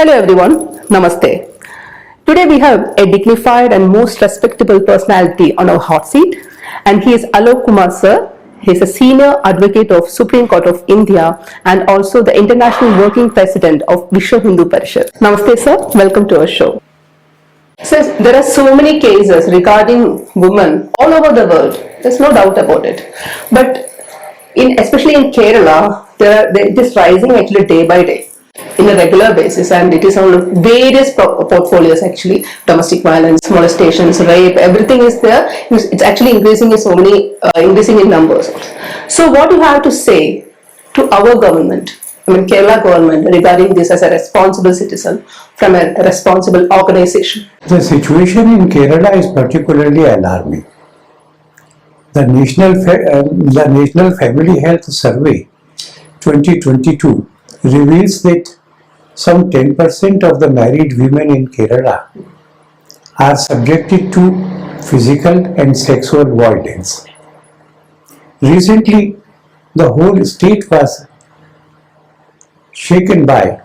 Hello everyone, Namaste. Today we have a dignified and most respectable personality on our hot seat, and he is Alok Kumar sir. He is a senior advocate of Supreme Court of India and also the International Working President of Vishwa Hindu Parishad. Namaste sir, welcome to our show. Sir, there are so many cases regarding women all over the world. There's no doubt about it. But especially in Kerala, it is rising actually day by day in a regular basis, and it is on various portfolios actually. Domestic violence, molestations, rape, everything is there. It's actually increasing in so many, increasing in numbers. So what do you have to say to our government, Kerala government, regarding this as a responsible citizen from a responsible organization? The situation in Kerala is particularly alarming. The National Family Health Survey 2022 reveals that some 10% of the married women in Kerala are subjected to physical and sexual violence. Recently, the whole state was shaken by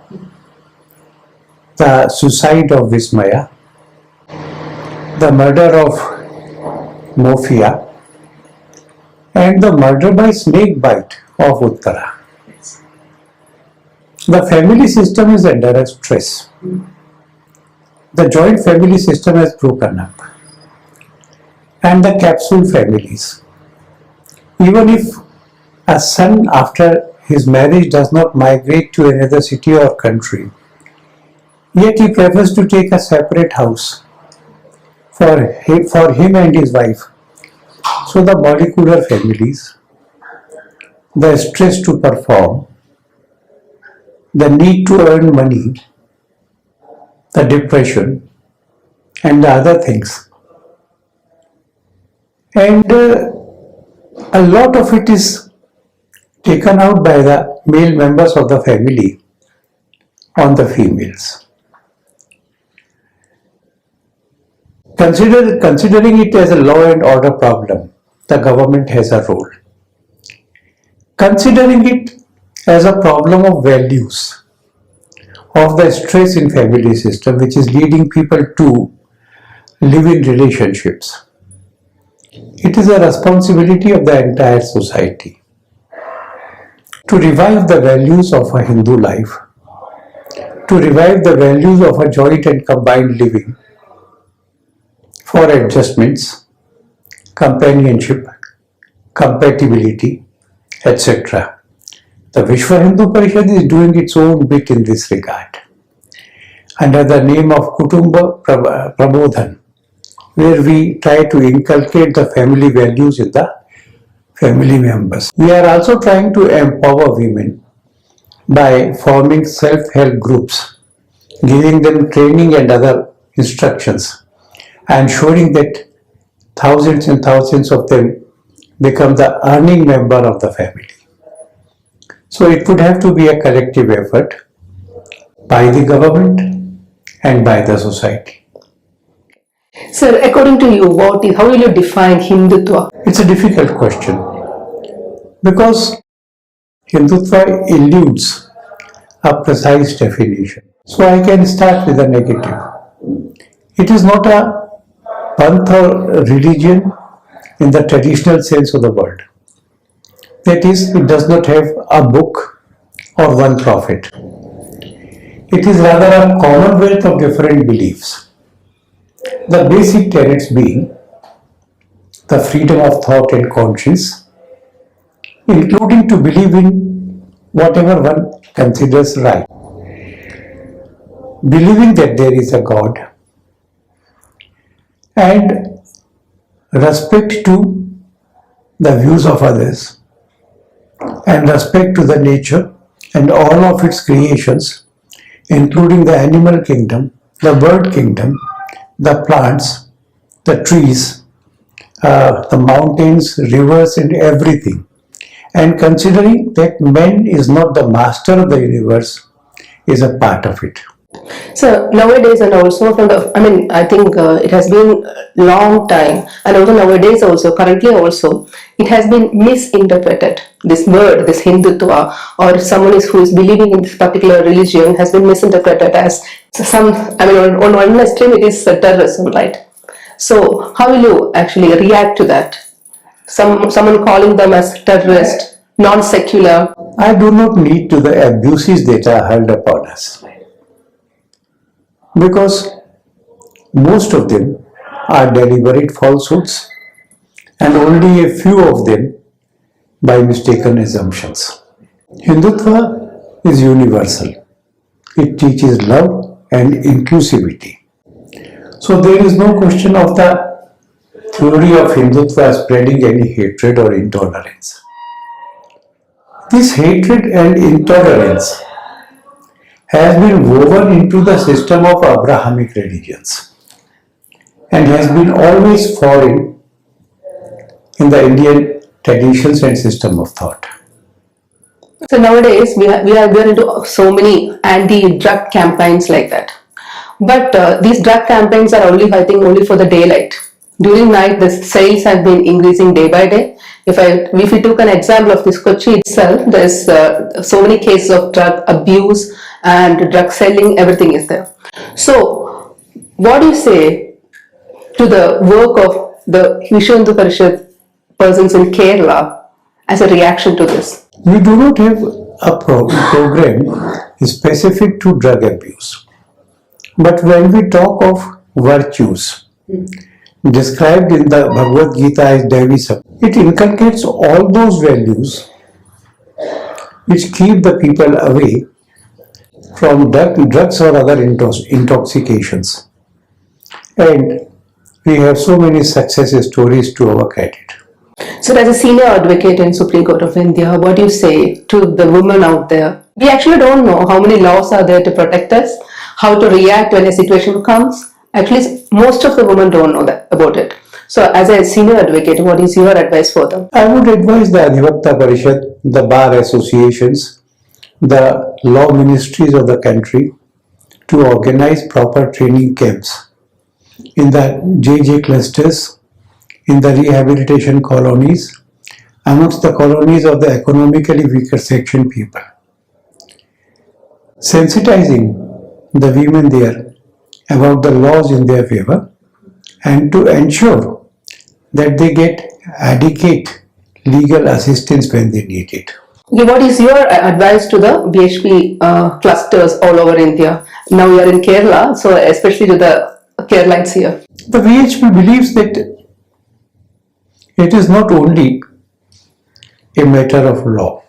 the suicide of Vismaya, the murder of Mofia, and the murder by snake bite of Uttara. The family system is under a stress. The joint family system has broken up. And the capsule families. Even if a son after his marriage does not migrate to another city or country, yet he prefers to take a separate house for him and his wife. So the molecular families, the stress to perform, the need to earn money, the depression, and the other things. And a lot of it is taken out by the male members of the family on the females. Considering it as a law and order problem, the government has a role. Considering it as a problem of values, of the stress in family system which is leading people to live in relationships, it is a responsibility of the entire society to revive the values of a Hindu life, to revive the values of a joint and combined living, for adjustments, companionship, compatibility, etc. The Vishwa Hindu Parishad is doing its own bit in this regard, under the name of Kutumba Prabodhan, where we try to inculcate the family values in the family members. We are also trying to empower women by forming self-help groups, giving them training and other instructions, and ensuring that thousands and thousands of them become the earning member of the family. So it would have to be a collective effort by the government and by the society. Sir, according to you, how will you define Hindutva? It's a difficult question because Hindutva eludes a precise definition. So I can start with a negative. It is not a panth or religion in the traditional sense of the word. That is, it does not have a book or one prophet. It is rather a commonwealth of different beliefs. The basic tenets being the freedom of thought and conscience, including to believe in whatever one considers right. Believing that there is a God, and respect to the views of others, and respect to the nature and all of its creations, including the animal kingdom, the bird kingdom, the plants, the trees, the mountains, rivers, and everything. And considering that man is not the master of the universe, is a part of it. So nowadays, and also from I think it has been long time, and also nowadays also, currently also, it has been misinterpreted. This word, this Hindutva, or someone who is believing in this particular religion has been misinterpreted as some, on one extreme it is terrorism, right? So how will you actually react to that? Someone calling them as terrorist, non-secular. I do not need to the abuses that are hurled upon us, because most of them are deliberate falsehoods and only a few of them by mistaken assumptions. Hindutva is universal. It teaches love and inclusivity. So there is no question of the theory of Hindutva spreading any hatred or intolerance. This hatred and intolerance has been woven into the system of Abrahamic religions and has been always foreign in the Indian traditions and system of thought. So nowadays we are into so many anti-drug campaigns like that. But these drug campaigns are only, I think, only for the daylight. During night, the sales have been increasing day by day. If we took an example of this Kochi itself, there's so many cases of drug abuse and drug selling, everything is there. So, what do you say to the work of the Vishwa Hindu Parishad persons in Kerala as a reaction to this? We do not have a program specific to drug abuse. But when we talk of virtues described in the Bhagavad Gita as Devisam, it inculcates all those values which keep the people away from drugs or other intoxications. And we have so many success stories to our credit. So as a senior advocate in Supreme Court of India, what do you say to the women out there? We actually don't know how many laws are there to protect us, how to react when a situation comes. At least most of the women don't know that about it. So as a senior advocate, what is your advice for them? I would advise the Adhivakta Parishad, the bar associations, the law ministries of the country to organize proper training camps in the JJ clusters, in the rehabilitation colonies, amongst the colonies of the economically weaker section people. Sensitizing the women there about the laws in their favor and to ensure that they get adequate legal assistance when they need it. Okay, what is your advice to the BHP clusters all over India? Now you are in Kerala, so especially to the Keralites here. The BHP believes that it is not only a matter of law.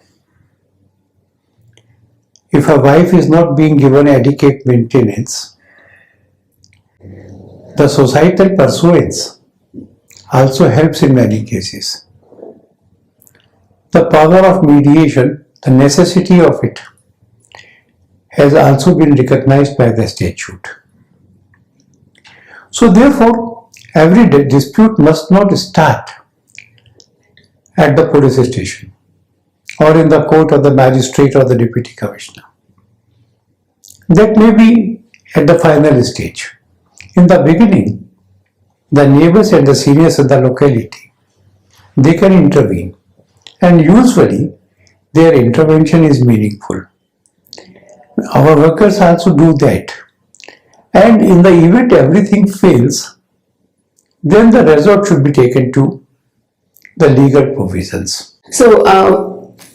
If a wife is not being given adequate maintenance, the societal pursuance also helps in many cases. The power of mediation, the necessity of it, has also been recognized by the statute. So therefore, every dispute must not start at the police station or in the court of the magistrate or the deputy commissioner. That may be at the final stage. In the beginning, the neighbors and the seniors in the locality, they can intervene, and usually their intervention is meaningful. Our workers also do that, and in the event everything fails, then the resort should be taken to the legal provisions. So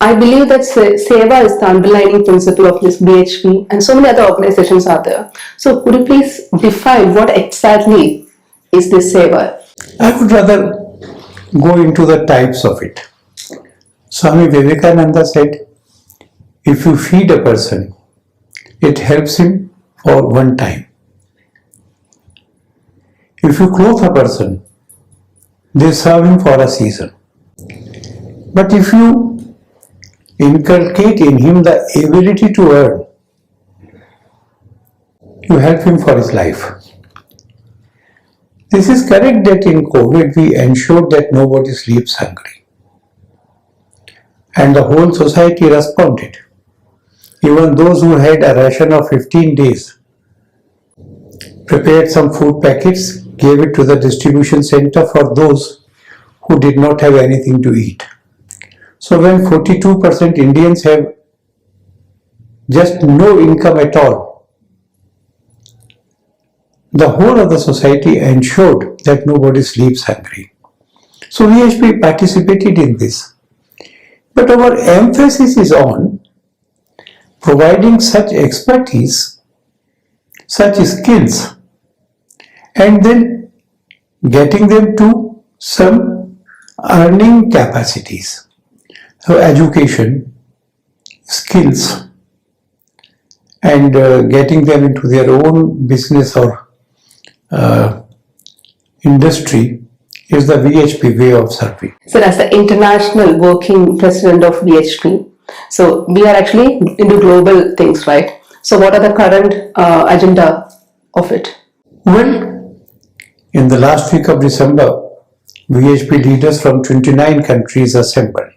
I believe that Seva is the underlying principle of this BHP, and so many other organizations are there. So could you please define what exactly is this Seva? I would rather go into the types of it. Swami Vivekananda said, if you feed a person, it helps him for one time. If you clothe a person, they serve him for a season. But if you inculcate in him the ability to earn, you help him for his life. This is correct that in COVID we ensured that nobody sleeps hungry. And the whole society responded. Even those who had a ration of 15 days prepared some food packets, gave it to the distribution center for those who did not have anything to eat. So when 42% Indians have just no income at all, the whole of the society ensured that nobody sleeps hungry. So VHP participated in this. But our emphasis is on providing such expertise, such skills, and then getting them to some earning capacities. So education, skills, and getting them into their own business or industry is the VHP way of serving. So as the international working president of VHP, so we are actually into global things, right? So what are the current agenda of it? Well, in the last week of December, VHP leaders from 29 countries assembled.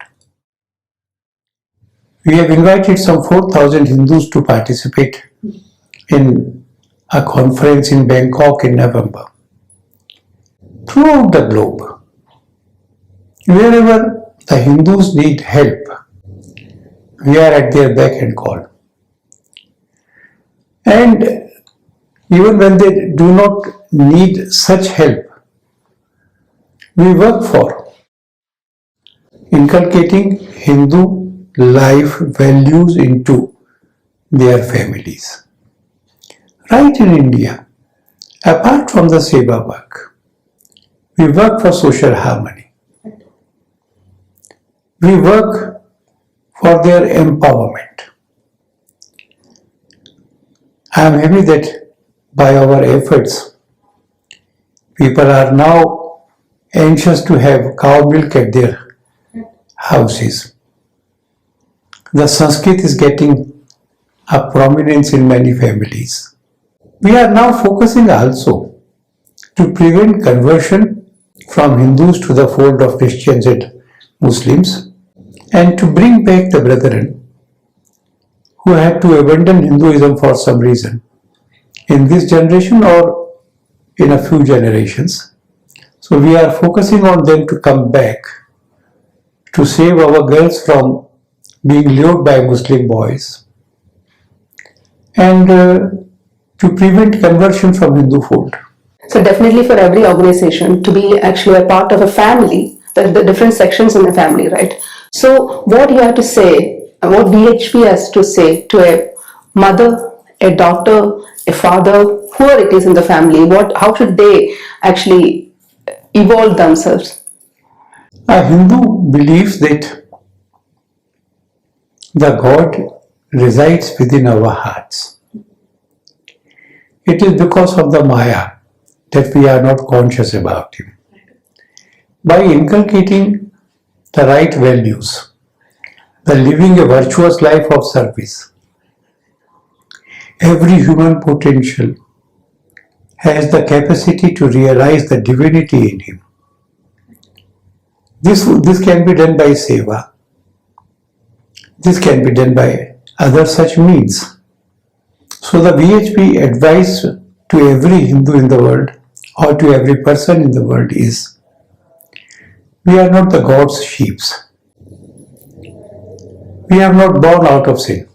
We have invited some 4,000 Hindus to participate in a conference in Bangkok in November. Throughout the globe, wherever the Hindus need help, we are at their beck and call. And even when they do not need such help, we work for inculcating Hindu life values into their families. Right in India, apart from the Seva work, we work for social harmony. We work for their empowerment. I am happy that by our efforts, people are now anxious to have cow milk at their houses. The Sanskrit is getting a prominence in many families. We are now focusing also to prevent conversion from Hindus to the fold of Christians and Muslims, and to bring back the brethren who had to abandon Hinduism for some reason in this generation or in a few generations. So we are focusing on them to come back to save our girls from being lured by Muslim boys and to prevent conversion from Hindu fold. So definitely for every organization to be actually a part of a family, there are the different sections in the family, right? So what you have to say, what VHP has to say to a mother, a daughter, a father, whoever it is in the family, how should they actually evolve themselves? A Hindu believes that the God resides within our hearts. It is because of the Maya that we are not conscious about Him. By inculcating the right values, the living a virtuous life of service, every human potential has the capacity to realize the divinity in him. This can be done by seva. This can be done by other such means. So the VHP advice to every Hindu in the world or to every person in the world is, we are not the God's sheep. We are not born out of sin.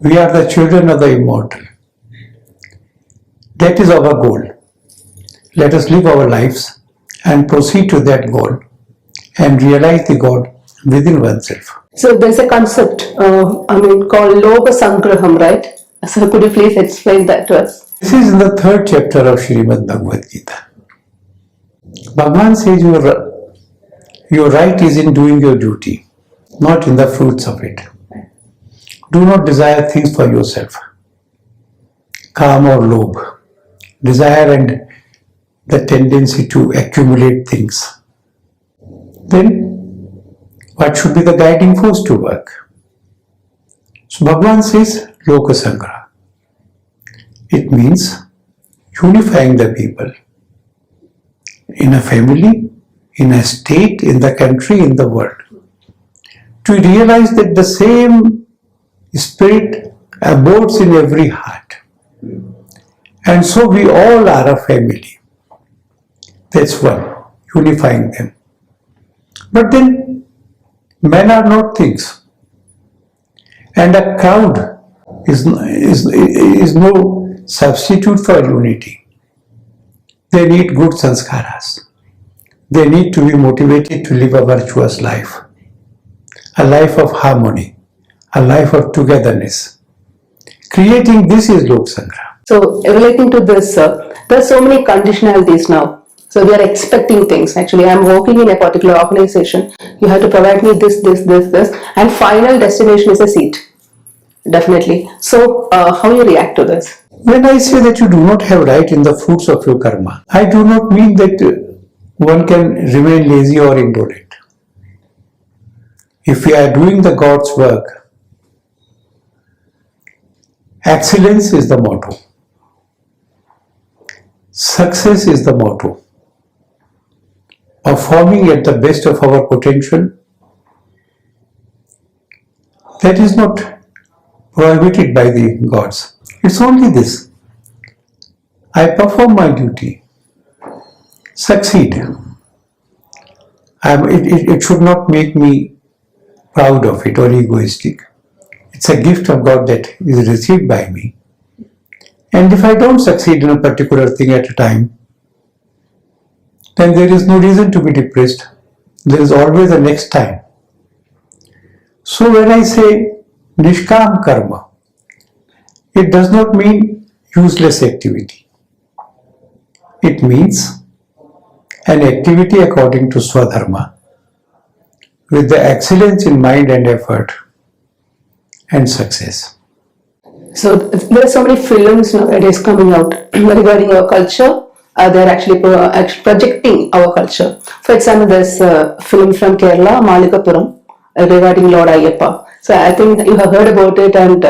We are the children of the immortal. That is our goal. Let us live our lives and proceed to that goal and realize the God within oneself. So there's a concept, called Loka Sangraham, right? So could you please explain that to us? This is in the 3rd chapter of Srimad Bhagavad Gita. Bhagavan says your right is in doing your duty, not in the fruits of it. Do not desire things for yourself. Kam or lobh, desire and the tendency to accumulate things. Then what should be the guiding force to work? So Bhagavan says Loka Sangraha. It means unifying the people in a family, in a state, in the country, in the world, to realize that the same spirit abodes in every heart. And so we all are a family. That's one. unifying them. But then men are not things, and a crowd is no substitute for unity. They need good sanskaras. They need to be motivated to live a virtuous life, a life of harmony, a life of togetherness. Creating this is Lok Sangram. So relating to this, there are so many conditionalities now. So we are expecting things. Actually, I'm working in a particular organization. You have to provide me this, and final destination is a seat. Definitely. So how you react to this? When I say that you do not have right in the fruits of your karma, I do not mean that one can remain lazy or indolent. If we are doing the God's work, excellence is the motto. Success is the motto. Performing at the best of our potential, that is not prohibited by the gods. It's only this. I perform my duty. Succeed. It should not make me proud of it or egoistic. It's a gift of God that is received by me. And if I don't succeed in a particular thing at a time, then there is no reason to be depressed. There is always a next time. So when I say Nishkam Karma, it does not mean useless activity. It means an activity according to Swadharma, with the excellence in mind and effort and success. So there are so many films nowadays coming out regarding our culture. They're actually projecting our culture. For example, there's a film from Kerala, Malikapuram, regarding Lord Ayyappa. So I think you have heard about it, and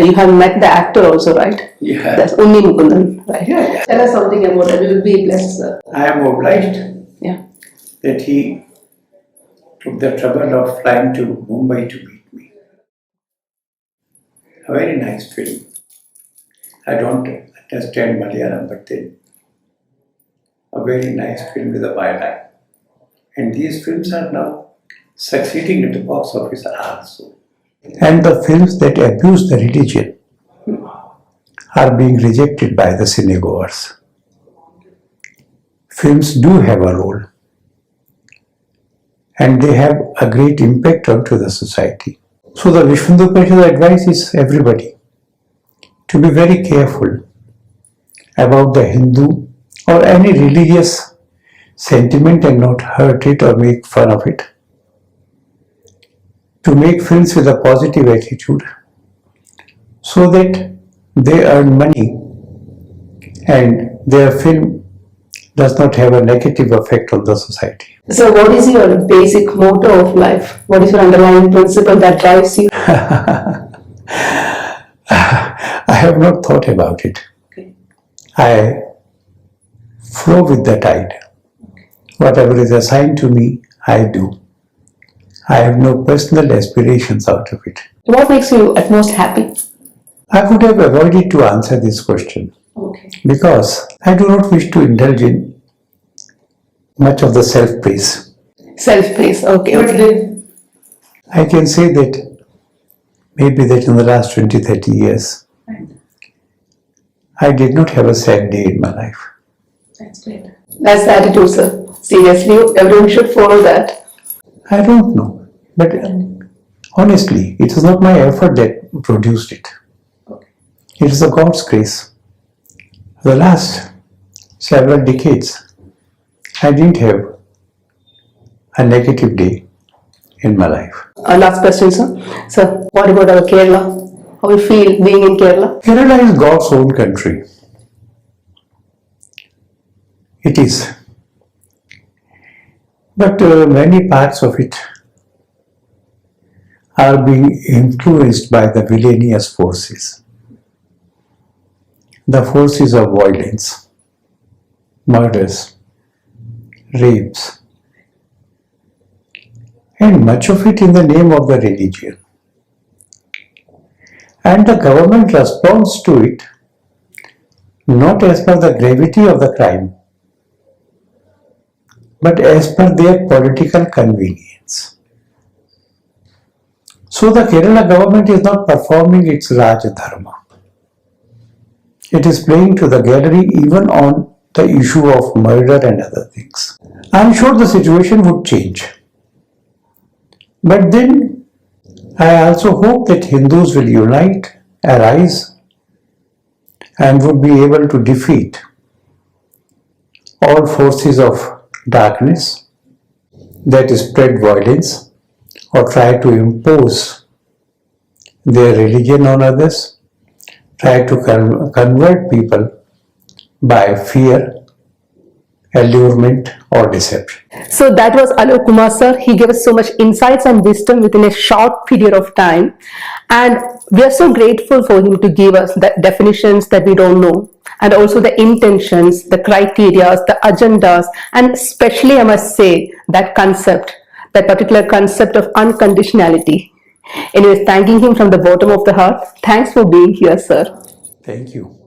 you have met the actor also, right? Yeah. That's Unni Mukundan, right? Yeah. Tell us something about it. We will be blessed, sir. I am obliged Yeah. that he took the trouble of flying to Mumbai to meet me. A very nice film. I don't understand Malayalam, but then a very nice film with a byline. And these films are now succeeding at the box office also. And the films that abuse the religion are being rejected by the cinegoers. Films do have a role, and they have a great impact onto the society. So the Vishnu Upanishad advice is everybody to be very careful about the Hindu or any religious sentiment and not hurt it or make fun of it. To make films with a positive attitude so that they earn money and their film does not have a negative effect on the society. So what is your basic motto of life? What is your underlying principle that drives you? I have not thought about it. Okay. I flow with the tide. Whatever is assigned to me, I do. I have no personal aspirations out of it. What makes you at most happy? I would have avoided to answer this question Okay. because I do not wish to indulge in much of the self-praise. Self-praise. Okay. I can say that maybe that in the last 20-30 years, I did not have a sad day in my life. That's great. That's the attitude, sir. Seriously, everyone should follow that. I don't know, but honestly, it is not my effort that produced it. Okay. It is the God's grace. The last several decades, I didn't have a negative day in my life. Last question, sir. Sir, what about our Kerala? How you feel being in Kerala? Kerala is God's own country. It is. But many parts of it are being influenced by the villainous forces. The forces of violence, murders, rapes, and much of it in the name of the religion. And the government responds to it not as per the gravity of the crime, but as per their political convenience. So the Kerala government is not performing its Raj Dharma. It is playing to the gallery even on the issue of murder and other things. I am sure the situation would change. But then I also hope that Hindus will unite, arise, and would be able to defeat all forces of darkness that spread violence or try to impose their religion on others, try to convert people by fear, allurement, or deception. So that was Alok Kumar sir. He gave us so much insights and wisdom within a short period of time. And we are so grateful for him to give us the definitions that we don't know, and also the intentions, the criteria, the agendas, and especially I must say that concept, that particular concept of unconditionality. Anyways, thanking him from the bottom of the heart. Thanks for being here, sir. Thank you.